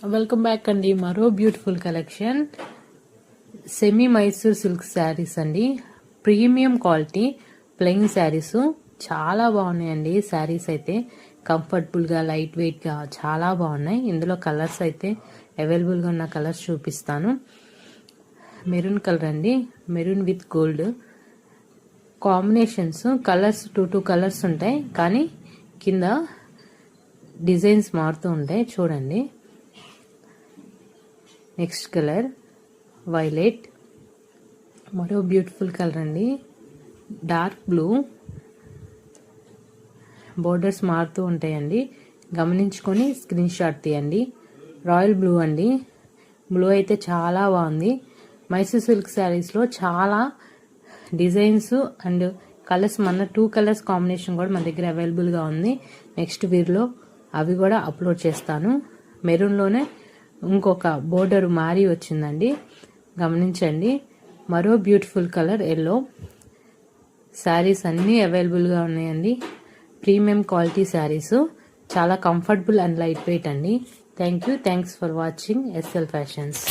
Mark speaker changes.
Speaker 1: Welcome back అండి. మరో beautiful collection semi Mysore silk sarees అండి. ప్రీమియం క్వాలిటీ ప్లెయిన్ శారీస్ చాలా బాగున్నాయండి. శారీస్ అయితే కంఫర్టబుల్గా లైట్ వెయిట్గా చాలా బాగున్నాయి. ఇందులో కలర్స్ అయితే అవైలబుల్గా ఉన్న కలర్స్ చూపిస్తాను. మెరూన్ కలర్ అండి, maroon with gold combinations. Colours two colours ఉంటాయి, కానీ కింద డిజైన్స్ మారుతూ ఉంటాయి. చూడండి, నెక్స్ట్ కలర్ వైలెట్, మరో బ్యూటిఫుల్ కలర్ అండి, డార్క్ బ్లూ. బోర్డర్స్ మారుతూ ఉంటాయండి, గమనించుకొని స్క్రీన్ షాట్ తీయండి. రాయల్ బ్లూ అండి, బ్లూ అయితే చాలా బాగుంది. మైసూర్ సిల్క్ శారీస్లో చాలా డిజైన్స్ అండ్ కలర్స్, మన 2 కలర్స్ కాంబినేషన్ కూడా మన దగ్గర అవైలబుల్గా ఉంది. నెక్స్ట్ వీడియోలో అవి కూడా అప్లోడ్ చేస్తాను. మెరూన్లోనే ఇంకొక బోర్డర్ మారి వచ్చిందండి, గమనించండి. మరో బ్యూటిఫుల్ కలర్ ఎల్లో. శారీస్ అన్నీ అవైలబుల్గా ఉన్నాయండి. ప్రీమియం క్వాలిటీ శారీస్, చాలా కంఫర్టబుల్ అండ్ లైట్ వెయిట్ అండి. Thanks for watching SL fashions.